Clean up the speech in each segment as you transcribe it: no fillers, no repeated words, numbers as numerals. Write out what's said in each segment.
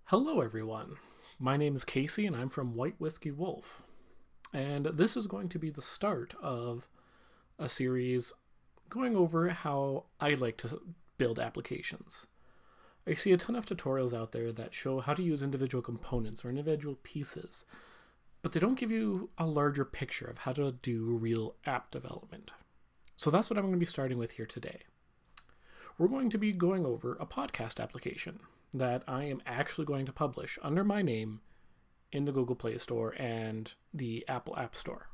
Hello, everyone. My name is Casey, and I'm from White Whisky Wolf. And this is going to be the start of a series going over how I like to build applications. I see a ton of tutorials out there that show how to use individual components or individual pieces, but they don't give you a larger picture of how to do real app development. So that's what I'm going to be starting with here today. We're going to be going over a podcast application that I am actually going to publish under my name in the Google Play Store and the Apple App Store.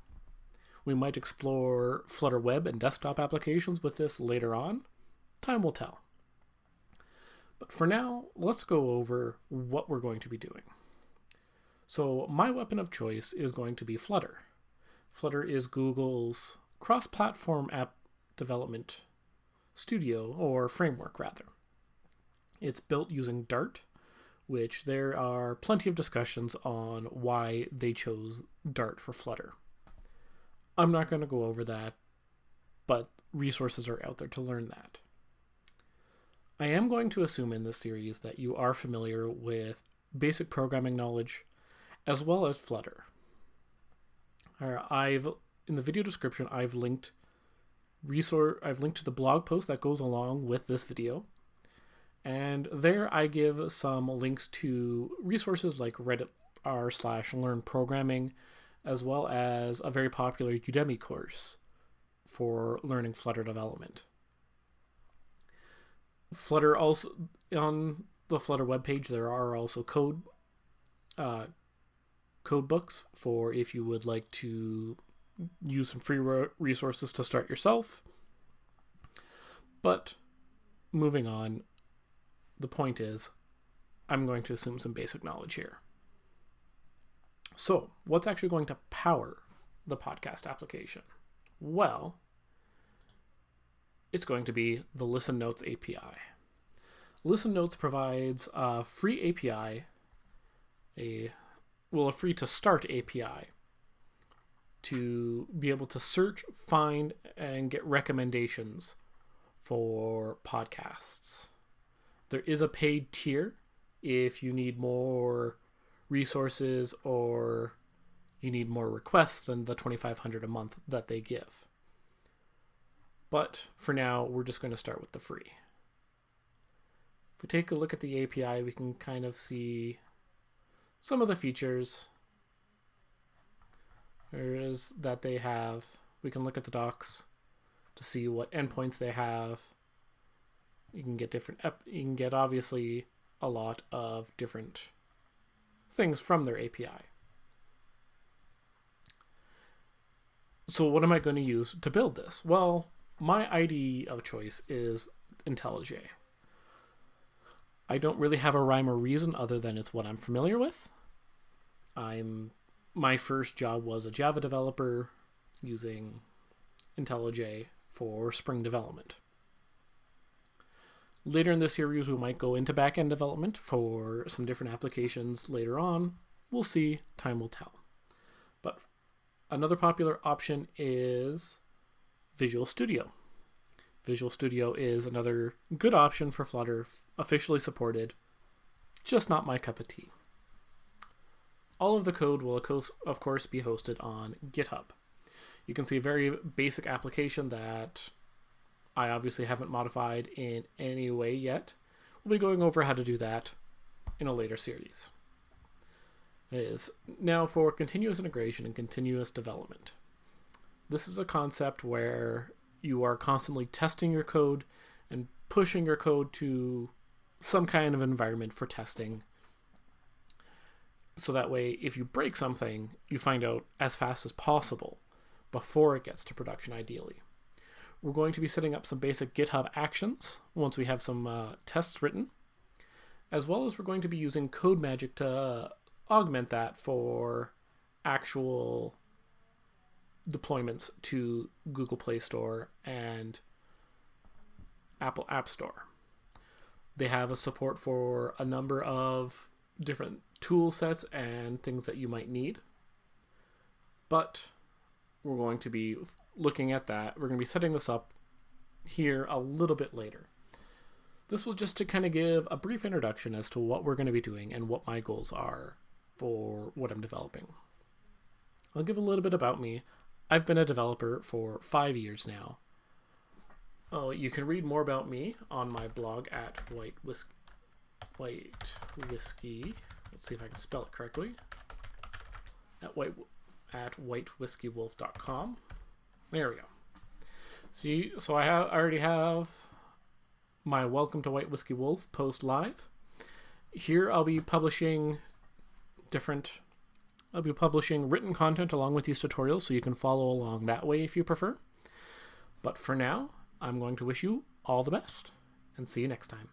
We might explore Flutter web and desktop applications with this later on. Time will tell. But for now, let's go over what we're going to be doing. So my weapon of choice is going to be Flutter. Flutter is Google's cross-platform app development studio, or framework rather. It's built using Dart, which there are plenty of discussions on why they chose Dart for Flutter. I'm not going to go over that, but resources are out there to learn that. I am going to assume in this series that you are familiar with basic programming knowledge as well as Flutter. In the video description, I've linked to the blog post that goes along with this video. And there I give some links to resources like Reddit r/learn programming, as well as a very popular Udemy course for learning Flutter development. Flutter also, on the Flutter webpage, there are also code books for if you would like to use some free resources to start yourself. But moving on, the point is, I'm going to assume some basic knowledge here. So, what's actually going to power the podcast application? Well, it's going to be the Listen Notes API. Listen Notes provides a free API, a free to start API, to be able to search, find, and get recommendations for podcasts. There is a paid tier if you need more resources or you need more requests than the $2,500 a month that they give. But for now, we're just going to start with the free. If we take a look at the API, we can kind of see some of the features that they have. We can look at the docs to see what endpoints they have. You can get obviously a lot of different things from their API. So what am I going to use to build this? Well, my IDE of choice is IntelliJ. I don't really have a rhyme or reason other than it's what I'm familiar with. My first job was a Java developer using IntelliJ for Spring development. Later in this series, we might go into back-end development for some different applications later on. We'll see. Time will tell. But another popular option is Visual Studio. Visual Studio is another good option for Flutter, officially supported, just not my cup of tea. All of the code will, of course, be hosted on GitHub. You can see a very basic application that I obviously haven't modified in any way yet. We'll be going over how to do that in a later series. It is now for continuous integration and continuous development. This is a concept where you are constantly testing your code and pushing your code to some kind of environment for testing. So that way, if you break something, you find out as fast as possible before it gets to production, ideally. We're going to be setting up some basic GitHub actions once we have some tests written, as well as we're going to be using CodeMagic to augment that for actual deployments to Google Play Store and Apple App Store. They have a support for a number of different tool sets and things that you might need, but we're going to be looking at that. We're going to be setting this up here a little bit later. This was just to kind of give a brief introduction as to what we're going to be doing and what my goals are for what I'm developing. I'll give a little bit about me. I've been a developer for 5 years now. Oh, you can read more about me on my blog at White Whisky. Let's see if I can spell it correctly. At whitewhiskywolf.com. There we go. See, so I already have my Welcome to White Whiskey Wolf post live. Here I'll be publishing written content along with these tutorials, so you can follow along that way if you prefer. But for now, I'm going to wish you all the best, and see you next time.